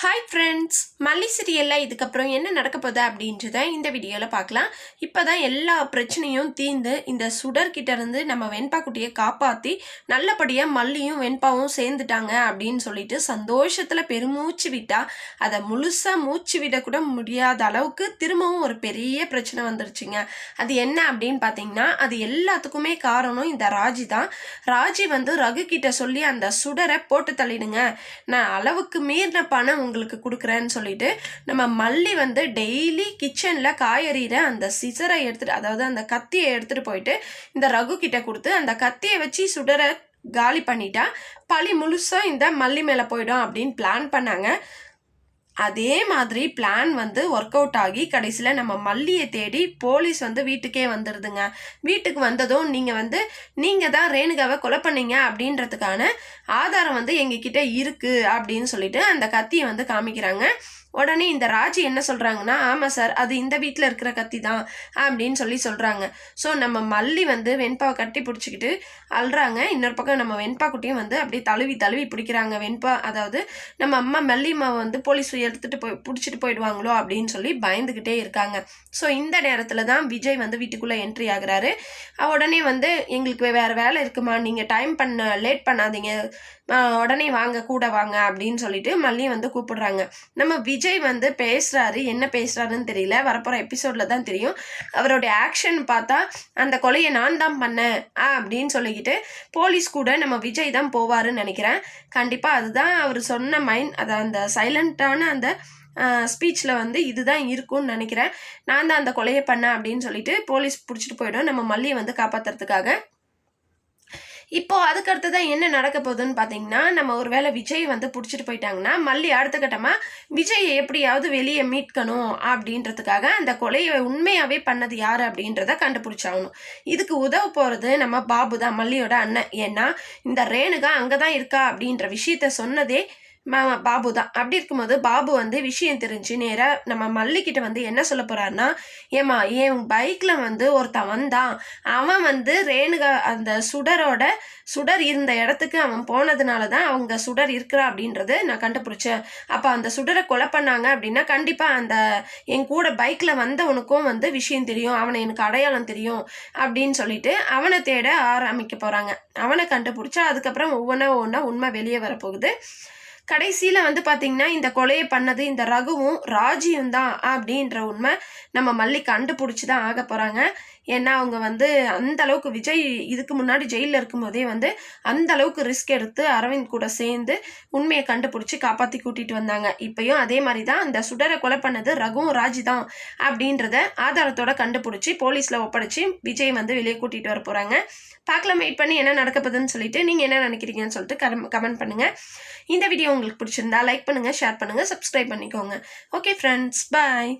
Hi friends, மல்லி சீரியலில் இதுக்கப்புறம் என்ன நடக்க போகுது அப்படின்றத இந்த வீடியோவில் பார்க்கலாம். இப்போ தான் எல்லா பிரச்சனையும் தீர்ந்து இந்த சுடர்கிட்ட இருந்து நம்ம வெண்பா குட்டியை காப்பாற்றி நல்லபடியாக மல்லியும் வெண்பாவும் சேர்ந்துட்டாங்க அப்படின்னு சொல்லிட்டு சந்தோஷத்தில் பெருமூச்சு விட்டா அதை முழுசாக மூச்சு விடக்கூட முடியாத அளவுக்கு திரும்பவும் ஒரு பெரிய பிரச்சனை வந்துருச்சுங்க. அது என்ன அப்படின்னு பார்த்தீங்கன்னா, அது எல்லாத்துக்குமே காரணம் இந்த ராஜி தான். ராஜி ரகு கிட்ட சொல்லி அந்த சுடரை போட்டு தள்ளிடுங்க, நான் அளவுக்கு மீறின பணம் உங்களுக்கு கொடுக்குறேன்னு சொல்லிட்டு நம்ம மல்லி டெய்லி கிச்சனில் காயறிகிற அந்த சிசரை எடுத்துகிட்டு, அதாவது அந்த கத்தியை எடுத்துகிட்டு போயிட்டு இந்த ரகு கிட்ட கொடுத்து அந்த கத்தியை வச்சு சுடரை காலி பண்ணிட்டா பழி முழுசாக இந்த மல்லி மேலே போயிடும் அப்படின்னு பிளான் பண்ணாங்க. அதே மாதிரி பிளான் ஒர்க் அவுட் ஆகி கடைசியில் நம்ம மல்லியை தேடி போலீஸ் வீட்டுக்கே வந்துடுதுங்க. வீட்டுக்கு வந்ததும் நீங்கள் தான் ரேணுகாவை கொலை பண்ணீங்க அப்படின்றதுக்கான ஆதாரம் எங்ககிட்ட இருக்குது அப்படின்னு சொல்லிட்டு அந்த கத்தியை காமிக்கிறாங்க. உடனே இந்த ராஜி என்ன சொல்கிறாங்கன்னா, ஆமாம் சார், அது இந்த வீட்டில் இருக்கிற கத்தி தான் அப்படின்னு சொல்கிறாங்க. ஸோ நம்ம மல்லி வெண்பாவை கட்டி பிடிச்சிக்கிட்டு அழுறாங்க. இன்னொரு பக்கம் நம்ம வெண்பா குட்டியும் அப்படியே தழுவி பிடிக்கிறாங்க. வெண்பா, அதாவது நம்ம அம்மா மல்லிமாவை போலீஸ் எடுத்துகிட்டு பிடிச்சிட்டு போயிடுவாங்களோ அப்படின்னு சொல்லி பயந்துக்கிட்டே இருக்காங்க. ஸோ இந்த நேரத்தில் தான் விஜய் வீட்டுக்குள்ளே என்ட்ரி ஆகுறாரு. உடனே எங்களுக்கு வேறு வேலை இருக்குமா, நீங்கள் லேட் பண்ணாதீங்க, உடனே வாங்க, கூட வாங்க அப்படின்னு சொல்லிட்டு மல்லியை கூப்பிடுறாங்க. நம்ம விஜய் பேசுறாரு. என்ன பேசுறாருன்னு தெரியல, வரப்போற எபிசோட்ல தான் தெரியும். அவருடைய ஆக்ஷன் பார்த்தா அந்த கொலையை நான் தான் பண்ணேன் அப்படின்னு சொல்லிக்கிட்டு போலீஸ் கூட நம்ம விஜய் தான் போவாருன்னு நினைக்கிறேன். கண்டிப்பா அதுதான் அவர் சொன்ன அது அந்த சைலண்டான அந்த ஸ்பீச்சில் இதுதான் இருக்கும்னு நினைக்கிறேன். நான் தான் அந்த கொலையை பண்ணேன் அப்படின்னு சொல்லிட்டு போலீஸ் பிடிச்சிட்டு போயிடும் நம்ம மல்லியை காப்பாற்றுறதுக்காக. இப்போ அதுக்கடுத்துதான் என்ன நடக்க போகுதுன்னு பார்த்தீங்கன்னா, நம்ம ஒரு வேளை விஜய் பிடிச்சிட்டு போயிட்டாங்கன்னா மல்லி அடுத்த கட்டமாக விஜயை எப்படியாவது வெளியே மீட்கணும் அப்படின்றதுக்காக அந்த கொலையை உண்மையாகவே பண்ணது யார் அப்படின்றத கண்டுபிடிச்சாகணும். இதுக்கு உதவ போகிறது நம்ம பாபு தான், மல்லியோட அண்ணன். ஏன்னா இந்த ரேணுகா அங்கே தான் இருக்கா அப்படின்ற விஷயத்த சொன்னதே பாபு தான். அப்படி இருக்கும்போது பாபு விஷயம் தெரிஞ்சு நேராக நம்ம மல்லிக்கிட்ட என்ன சொல்ல போகிறாருன்னா, ஏமா என் பைக்கில் ஒருத்தன் வந்தான், அவன் ரேணுகா அந்த சுடர் இருந்த இடத்துக்கு அவன் போனதுனால தான் அவங்க சுடர் இருக்கிறா அப்படின்றது நான் கண்டுபிடிச்சேன். அப்போ அந்த சுடரை கொலை பண்ணாங்க அப்படின்னா கண்டிப்பாக அந்த என் கூட பைக்கில் வந்தவனுக்கும் விஷயம் தெரியும், அவனை எனக்கு அடையாளம் தெரியும் அப்படின்னு சொல்லிட்டு அவனை தேட ஆரம்பிக்க போகிறாங்க. அவனை கண்டுபிடிச்சா அதுக்கப்புறம் ஒவ்வொன்றா உண்மை வெளியே வரப்போகுது. கடைசியில் பார்த்தீங்கன்னா இந்த கொலையை பண்ணது இந்த ரகுவும் ராஜியும் தான் அப்படின்ற உண்மை நம்ம மல்லி கண்டுபிடிச்சி தான் ஆக போகிறாங்க. ஏன்னா அவங்க அந்த அளவுக்கு விஜய் இதுக்கு முன்னாடி ஜெயிலில் இருக்கும்போதே அந்த அளவுக்கு ரிஸ்க் எடுத்து அரவிந்த் கூட சேர்ந்து உண்மையை கண்டுபிடிச்சி காப்பாற்றி கூட்டிகிட்டு வந்தாங்க. இப்போயும் அதே மாதிரி தான் அந்த சுடரை கொலை பண்ணது ரகுவும் ராஜி தான் அப்படின்றத ஆதாரத்தோட கண்டுபிடிச்சி போலீஸில் ஒப்படைச்சி விஜய் வெளியே கூட்டிகிட்டு வர போகிறாங்க. பார்க்கலாம், வெயிட் பண்ணி என்ன நடக்க போகுதுன்னு சொல்லிட்டு நீங்கள் என்ன நினைக்கிறீங்கன்னு சொல்லிட்டு கமெண்ட் பண்ணுங்கள். இந்த வீடியோ உங்களுக்கு பிடிச்சிருந்தா லைக் பண்ணுங்கள், ஷேர் பண்ணுங்கள், சப்ஸ்கிரைப் பண்ணிக்கோங்க. ஓகே ஃப்ரெண்ட்ஸ், பாய்.